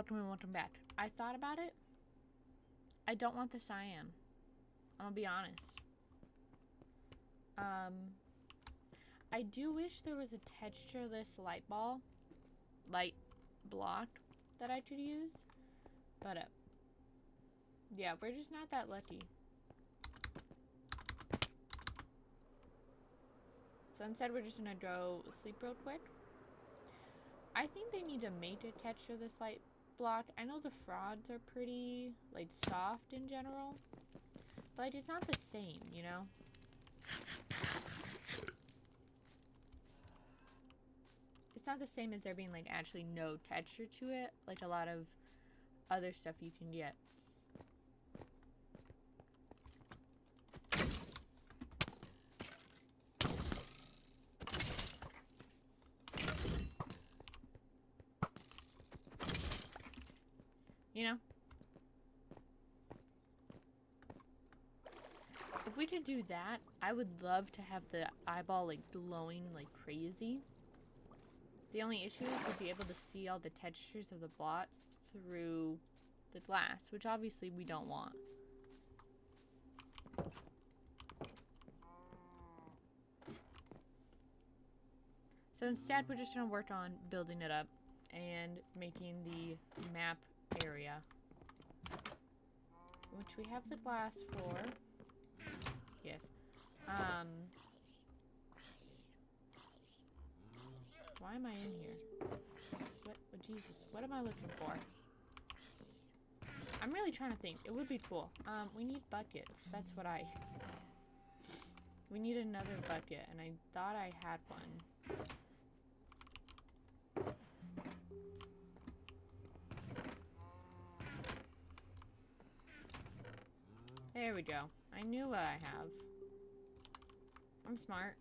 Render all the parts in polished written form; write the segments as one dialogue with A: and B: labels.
A: welcome back. I thought about it. I don't want the cyan. I'm gonna be honest. I do wish there was a textureless light block that I could use. But, yeah, we're just not that lucky. So instead, we're just gonna go sleep real quick. I think they need to make a textureless light block. I know the frauds are pretty, like, soft in general. But, like, it's not the same, you know? It's not the same as there being, like, actually no texture to it. Like a lot of other stuff you can get. You know? If we could do that, I would love to have the eyeball, like, glowing like crazy. The only issue is we'd be able to see all the textures of the blots through the glass, which obviously we don't want. So instead, we're just going to work on building it up and making the map area, which we have the glass for. Yes. Why am I in here? What? Oh, Jesus. What am I looking for? I'm really trying to think. It would be cool. We need buckets. That's what we need another bucket, and I thought I had one. There we go. I knew what I have. I'm smart.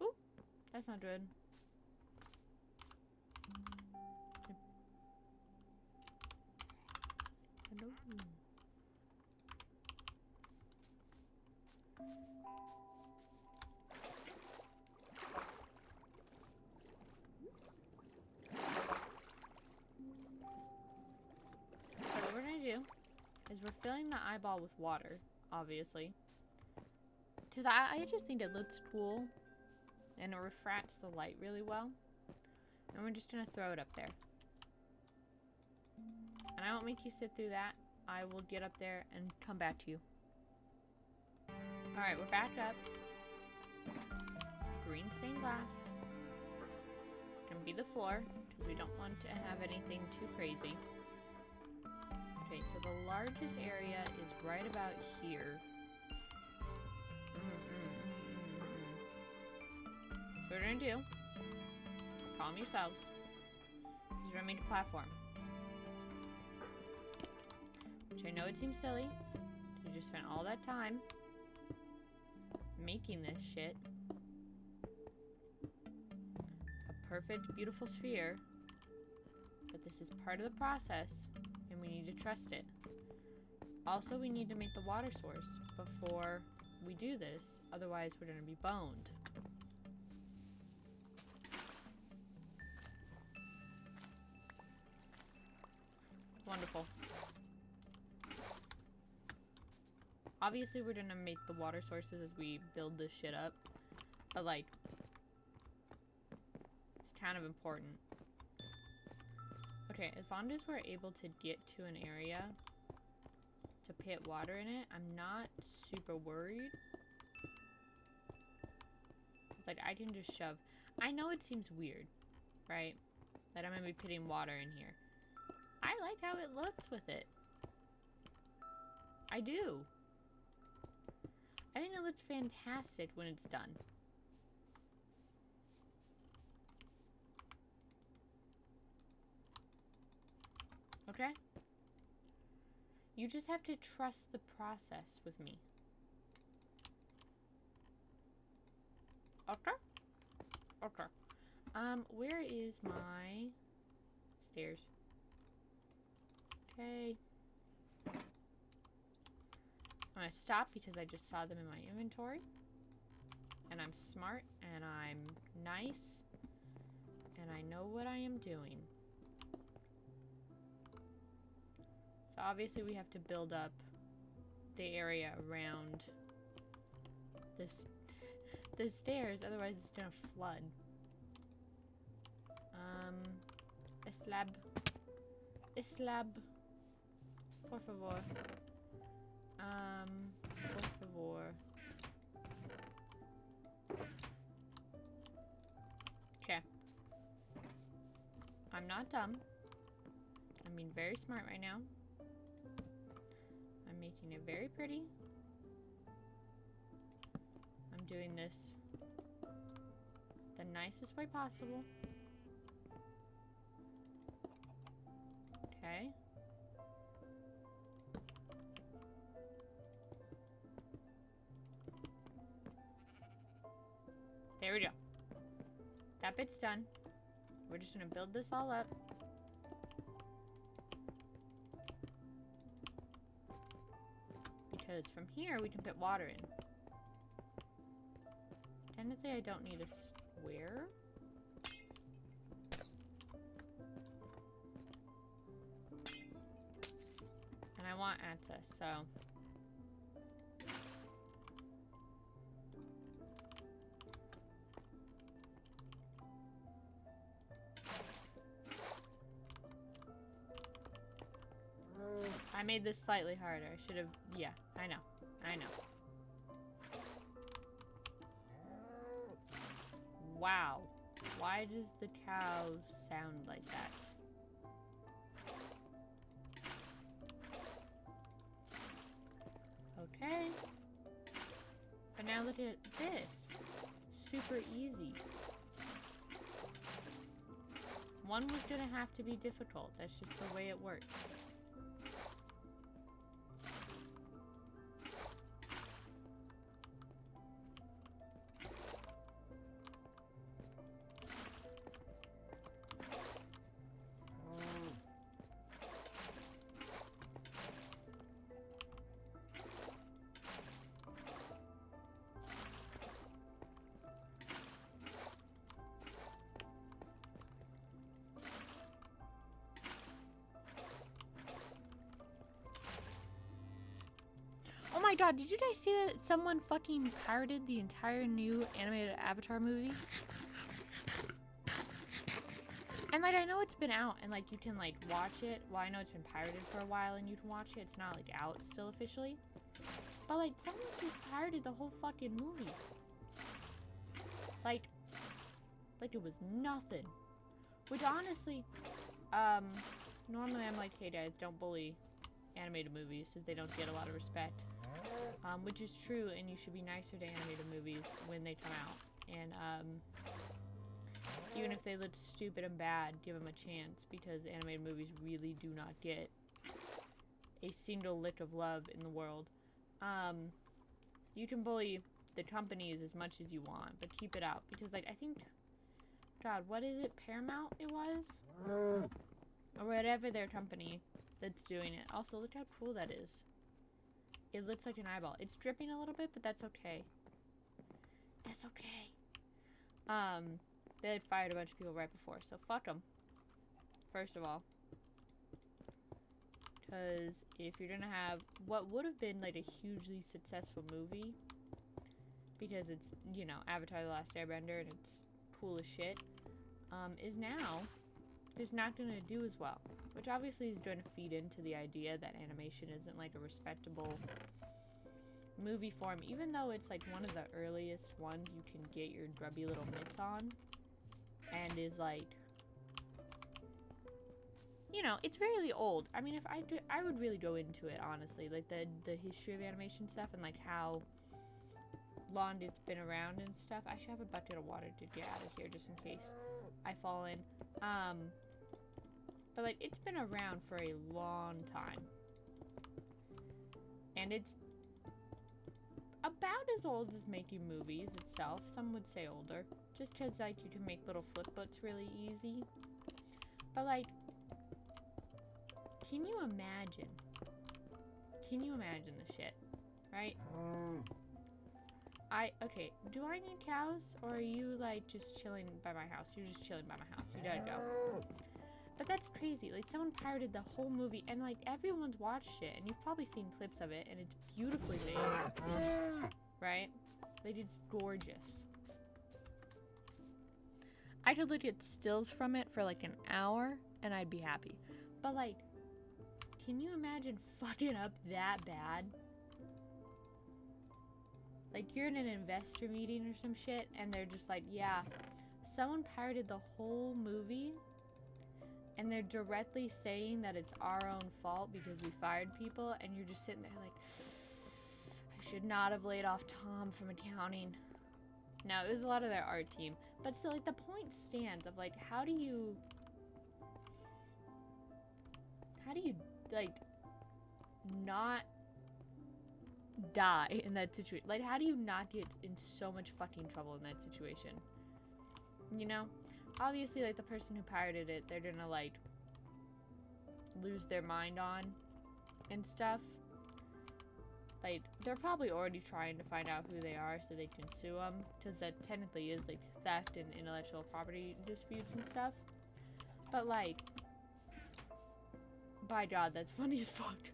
A: Oop. That's not good. Hello. So what we're gonna do is we're filling the eyeball with water, obviously. Because I just think it looks cool. And it refracts the light really well. And we're just going to throw it up there. And I won't make you sit through that. I will get up there and come back to you. Alright, we're back up. Green stained glass. It's going to be the floor. Because we don't want to have anything too crazy. Okay, so the largest area is right about here. So what we're going to do, calm yourselves, is we're going to make a platform. Which I know it seems silly, we just spent all that time making this shit a perfect, beautiful sphere. But this is part of the process, and we need to trust it. Also, we need to make the water source before we do this, otherwise we're going to be boned. Wonderful. Obviously, we're gonna make the water sources as we build this shit up. But, like, it's kind of important. Okay, as long as we're able to get to an area to pit water in it, I'm not super worried. It's like, I can just shove. I know it seems weird, right? That I'm gonna be putting water in here. I like how it looks with it. I do. I think it looks fantastic when it's done. Okay? You just have to trust the process with me. Okay? Okay. Where is my stairs? Okay. I'm gonna stop because I just saw them in my inventory. And I'm smart, and I'm nice, and I know what I am doing. So obviously we have to build up the area around this the stairs, otherwise it's gonna flood. A slab. Por favor. Por favor. Okay. I'm not dumb. I'm being very smart right now. I'm making it very pretty. I'm doing this the nicest way possible. Okay. There we go. That bit's done. We're just gonna build this all up. Because from here we can put water in. Technically I don't need a square. And I want access, so... I made this slightly harder. I should have... Yeah, I know. I know. Wow. Why does the cow sound like that? Okay. But now look at this. Super easy. One was gonna have to be difficult. That's just the way it works. Oh my god, did you guys see that someone fucking pirated the entire new animated Avatar movie? And like, I know it's been out and like you can like watch it. Well, I know it's been pirated for a while and you can watch it. It's not like out still officially. But like, someone just pirated the whole fucking movie. Like it was nothing. Which honestly, normally I'm like, hey guys, don't bully animated movies since they don't get a lot of respect. Which is true, and you should be nicer to animated movies when they come out. And even if they look stupid and bad, give them a chance, because animated movies really do not get a single lick of love in the world. You can bully the companies as much as you want, but keep it out, because like I think, God, what is it? Paramount it was? Or whatever their company that's doing it. Also, look how cool that is. It looks like an eyeball. It's dripping a little bit, but that's okay. That's okay. They had fired a bunch of people right before, so fuck them. First of all. Because if you're gonna have what would have been like a hugely successful movie, because it's, you know, Avatar The Last Airbender and it's cool as shit, is now just not gonna do as well. Which obviously is going to feed into the idea that animation isn't like a respectable movie form, even though it's like one of the earliest ones you can get your grubby little mitts on, and is like, you know, it's really old. I mean, if I would really go into it honestly, like the history of animation stuff and like how long it's been around and stuff. I should have a bucket of water to get out of here just in case I fall in. But like, it's been around for a long time. And it's about as old as making movies itself. Some would say older. Just because like you can make little flip books really easy. But like, can you imagine? Can you imagine the shit? Right? Okay, do I need cows? Or are you like just chilling by my house? You're just chilling by my house. You gotta go. But that's crazy. Like, someone pirated the whole movie, and like everyone's watched it, and you've probably seen clips of it, and it's beautifully made, right? Like, it's gorgeous. I could look at stills from it for like an hour, and I'd be happy. But like, can you imagine fucking up that bad? Like, you're in an investor meeting or some shit, and they're just like, yeah, someone pirated the whole movie, and they're directly saying that it's our own fault because we fired people, and you're just sitting there like, I should not have laid off Tom from accounting. No, it was a lot of their art team. But still, like, the point stands of, like, how do you, like, not die in that situation? Like, how do you not get in so much fucking trouble in that situation? You know? Obviously, like, the person who pirated it, they're gonna, like, lose their mind on and stuff. Like, they're probably already trying to find out who they are so they can sue them, because that technically is, like, theft and intellectual property disputes and stuff. But, like, by God, that's funny as fuck.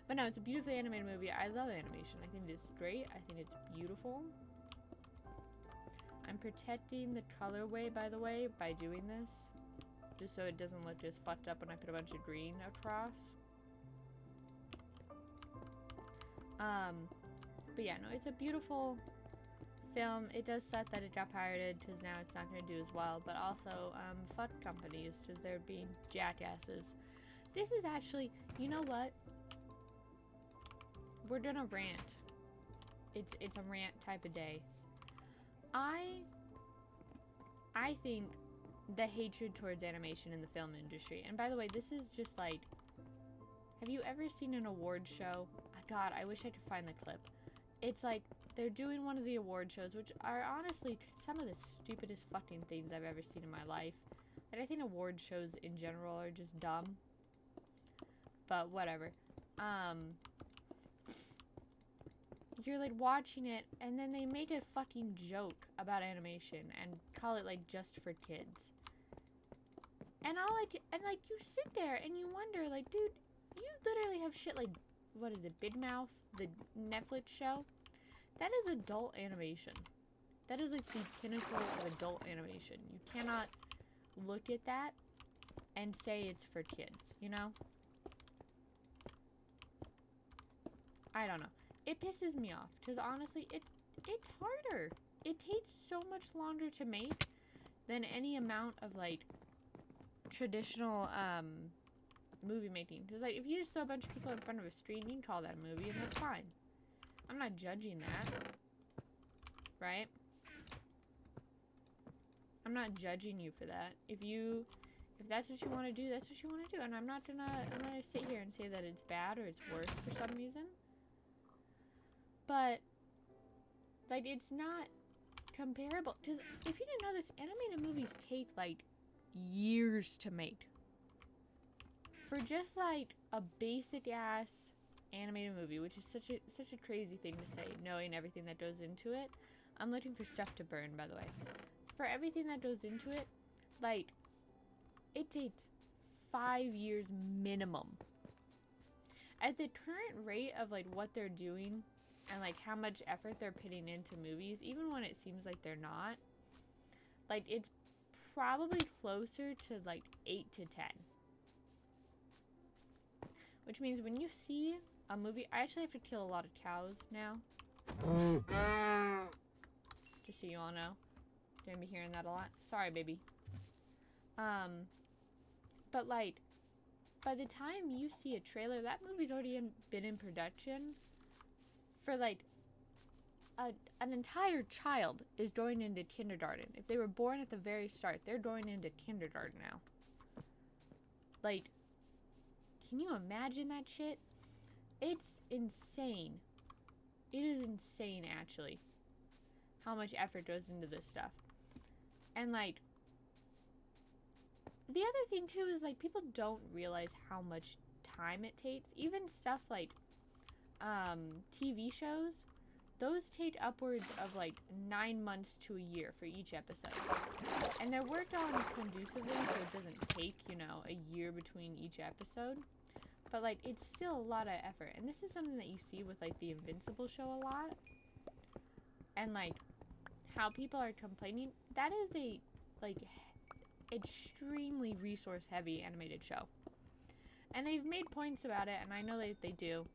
A: But no, it's a beautifully animated movie. I love animation. I think it's great. I think it's beautiful. I'm protecting the colorway, by the way, by doing this, just so it doesn't look just fucked up when I put a bunch of green across. But yeah, no, it's a beautiful film. It does suck that it got pirated, because now it's not going to do as well, but also, fuck companies, because they're being jackasses. This is actually, you know what? We're gonna rant. It's a rant type of day. I think the hatred towards animation in the film industry, and by the way, this is just like, have you ever seen an award show? God, I wish I could find the clip. It's like, they're doing one of the award shows, which are honestly some of the stupidest fucking things I've ever seen in my life. And I think award shows in general are just dumb. But whatever. You're like watching it, and then they make a fucking joke about animation and call it like just for kids. And like you sit there and you wonder, like, dude, you literally have shit like, what is it, Big Mouth, the Netflix show? That is adult animation. That is like the pinnacle of adult animation. You cannot look at that and say it's for kids, you know? I don't know. It pisses me off, because honestly, it's harder. It takes so much longer to make than any amount of, like, traditional, movie making. Because, like, if you just throw a bunch of people in front of a screen, you can call that a movie, and that's fine. I'm not judging that. Right? I'm not judging you for that. If that's what you want to do, that's what you want to do. And I'm not gonna sit here and say that it's bad or it's worse for some reason. But, like, it's not comparable. Because if you didn't know this, animated movies take, like, years to make. For just, like, a basic-ass animated movie, which is such a crazy thing to say, knowing everything that goes into it. I'm looking for stuff to burn, by the way. For everything that goes into it, like, it takes 5 years minimum. At the current rate of, like, what they're doing and, like, how much effort they're putting into movies, even when it seems like they're not, like, it's probably closer to, like, 8 to 10. Which means when you see a movie, I actually have to kill a lot of cows now. Just so you all know. You're gonna be hearing that a lot. Sorry, baby. But, like, by the time you see a trailer, that movie's already been in production for, like, an entire child is going into kindergarten. If they were born at the very start, they're going into kindergarten now. Like, can you imagine that shit? It's insane. It is insane, actually, how much effort goes into this stuff. And, like, the other thing, too, is, like, people don't realize how much time it takes. Even stuff like TV shows, those take upwards of like 9 months to a year for each episode. And they're worked on conducively, so it doesn't take, you know, a year between each episode. But like, it's still a lot of effort. And this is something that you see with like the Invincible show a lot. And like, how people are complaining. That is a like extremely resource heavy animated show. And they've made points about it, and I know that they do.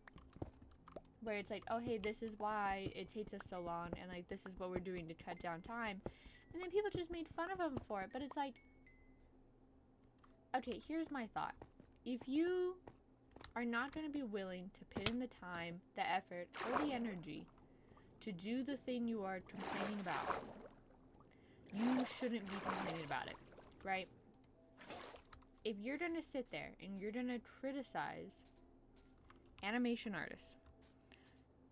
A: Where it's like, oh hey, this is why it takes us so long, and like this is what we're doing to cut down time. And then people just made fun of them for it. But it's like, okay, here's my thought. If you are not going to be willing to put in the time, the effort, or the energy to do the thing you are complaining about, you shouldn't be complaining about it, right? If you're going to sit there and you're going to criticize animation artists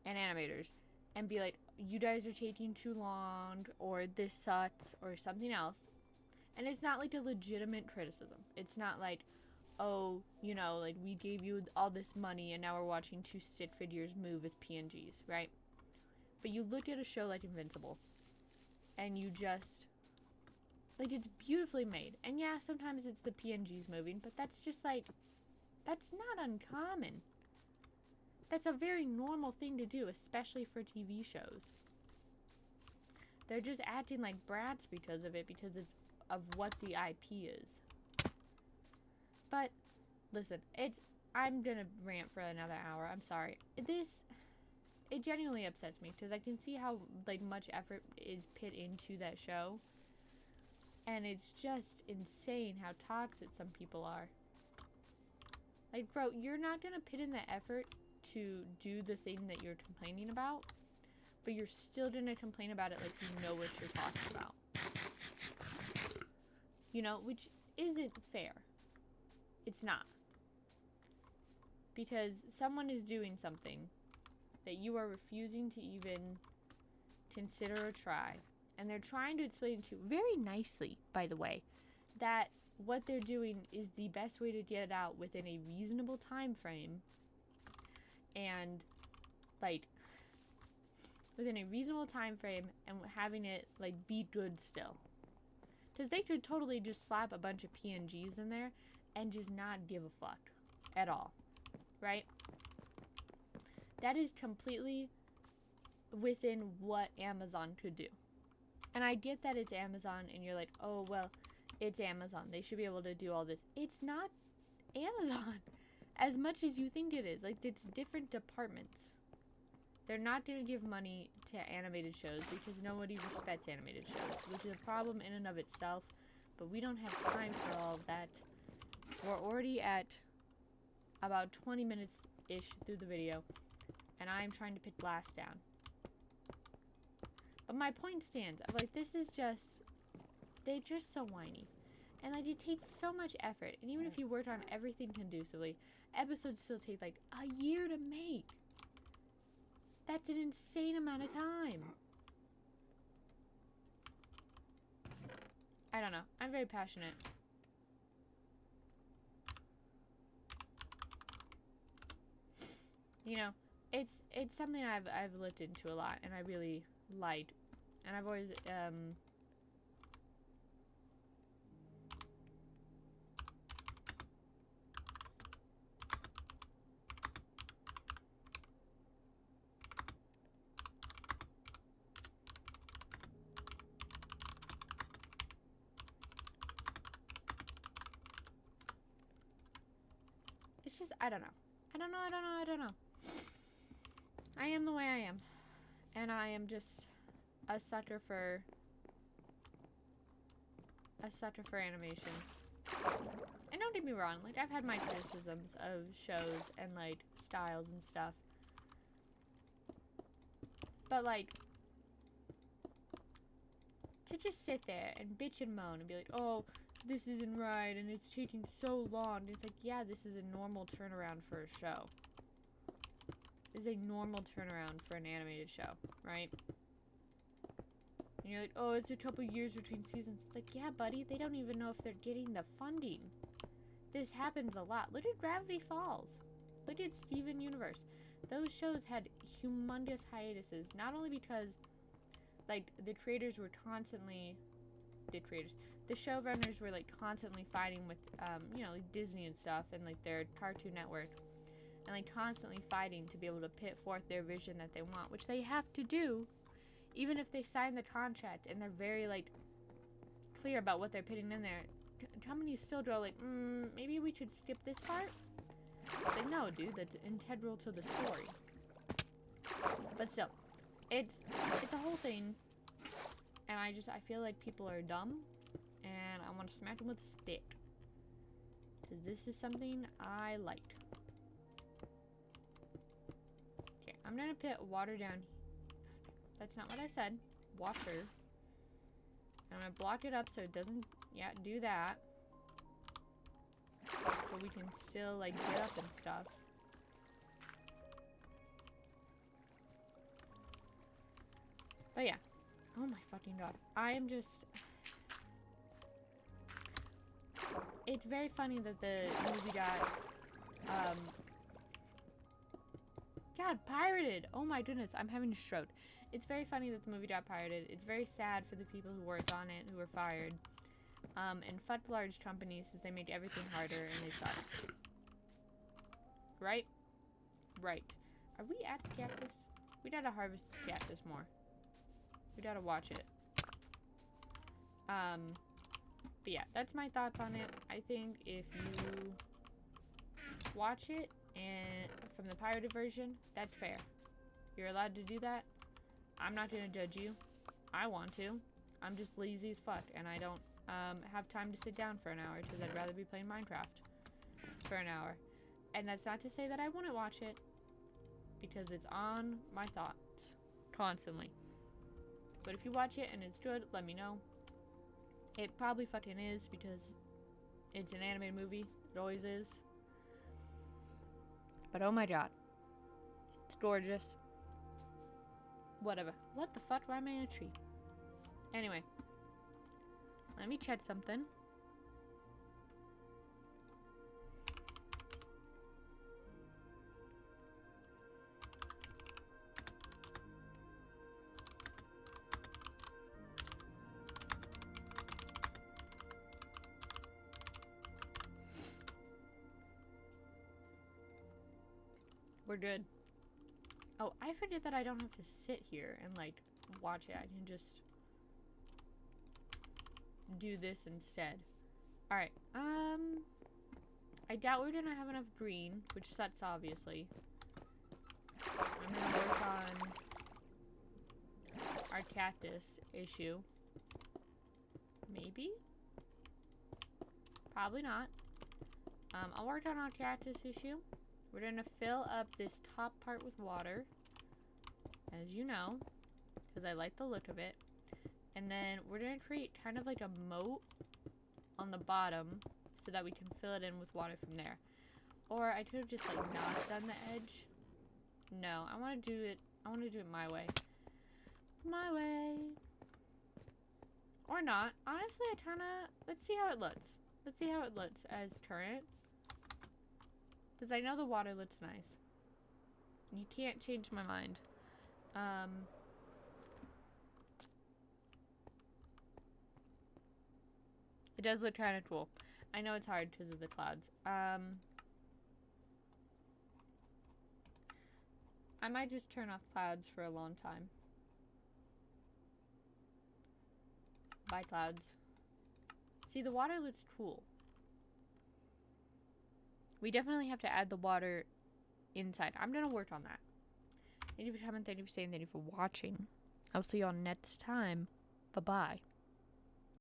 A: and animators and be like, you guys are taking too long, or this sucks, or something else, and it's not like a legitimate criticism. It's not like, oh, you know, like we gave you all this money and now we're watching two stick figures move as PNGs, right? But you look at a show like Invincible and you just, like, it's beautifully made. And yeah, sometimes it's the PNGs moving, but that's just like, that's not uncommon. That's a very normal thing to do, especially for TV shows. They're just acting like brats because of it, because it's of what the IP is. But listen, I'm gonna rant for another hour. I'm sorry. It genuinely upsets me because I can see how like much effort is put into that show, and it's just insane how toxic some people are. Like, bro, you're not gonna put in the effort to do the thing that you're complaining about, but you're still gonna complain about it like you know what you're talking about. You know, which isn't fair. It's not. Because someone is doing something that you are refusing to even consider or try. And they're trying to explain to you, very nicely, by the way, that what they're doing is the best way to get it out within a reasonable time frame. And, like, within a reasonable time frame and having it, like, be good still. Because they could totally just slap a bunch of PNGs in there and just not give a fuck at all, right? That is completely within what Amazon could do. And I get that it's Amazon and you're like, oh, well, it's Amazon. They should be able to do all this. It's not Amazon as much as you think it is. Like, it's different departments. They're not going to give money to animated shows because nobody respects animated shows, which is a problem in and of itself. But we don't have time for all of that. We're already at about 20 minutes-ish through the video, and I'm trying to put glass down. But my point stands. I'm like, this is just, they're just so whiny. And like, it takes so much effort. And even if you worked on everything conducively, episodes still take like a year to make. That's an insane amount of time. I don't know. I'm very passionate. You know, it's something I've looked into a lot, and I really like. And I've always it's just, I don't know. I don't know. I am the way I am. And I am just a sucker for animation. And don't get me wrong, like, I've had my criticisms of shows and like styles and stuff. But like, to just sit there and bitch and moan and be like, oh, this isn't right and it's taking so long. It's like, yeah, this is a normal turnaround for a show. Is a normal turnaround for an animated show, right? And you're like, oh, it's a couple years between seasons. It's like, yeah, buddy, they don't even know if they're getting the funding. This happens a lot. Look at Gravity Falls. Look at Steven Universe. those shows had humongous hiatuses. Not only because, like, the creators were constantly, the showrunners were, like, constantly fighting with, you know, like Disney and stuff, and, like, their Cartoon Network, and, like, constantly fighting to be able to put forth their vision that they want, which they have to do, even if they sign the contract and they're very, like, clear about what they're putting in there. Companies still go, like, maybe we should skip this part? It's like, no, dude, that's integral to the story. But still, it's a whole thing, and I feel like people are dumb, and I want to smack them with a stick. Because this is something I like. Okay, I'm gonna put water down. That's not what I said. Water. I'm gonna block it up so it doesn't, do that. But we can still, like, get up and stuff. But yeah. Oh my fucking god. I am just... It's very funny that the movie got, God, pirated! Oh my goodness, I'm having a stroke. It's very funny that the movie got pirated. It's very sad for the people who worked on it, who were fired. And fuck large companies, since they make everything harder and they suck. Right? Right. Are we at the cactus? We gotta harvest this cactus more. We gotta watch it. But yeah, that's my thoughts on it. I think if you watch it and from the pirated version, that's fair. You're allowed to do that. I'm not gonna judge you. I want to. I'm just lazy as fuck, and I don't have time to sit down for an hour because I'd rather be playing Minecraft for an hour. And that's not to say that I wouldn't watch it, because it's on my thoughts constantly. But if you watch it and it's good, let me know. It probably fucking is, because it's an animated movie. It always is. But oh my god. It's gorgeous. Whatever. What the fuck? Why am I in a tree? Anyway. Let me check something. We're good. Oh, I forget that I don't have to sit here and, like, watch it. I can just do this instead. Alright, I doubt we're gonna have enough green, which sucks, obviously. I'm gonna work on our cactus issue. Maybe? Probably not. I'll work on our cactus issue. We're gonna fill up this top part with water, as you know, because I like the look of it. And then we're gonna create kind of like a moat on the bottom so that we can fill it in with water from there. Or I could have just, like, not done the edge. No, I want to do it my way. My way. Or not. Honestly, let's see how it looks. Let's see how it looks as current. Because I know the water looks nice. You can't change my mind. It does look kind of cool. I know it's hard because of the clouds. I might just turn off clouds for a long time. Bye, clouds. See, the water looks cool. We definitely have to add the water inside. I'm going to work on that. Thank you for coming. Thank you for staying. Thank you for watching. I'll see you all next time. Bye-bye.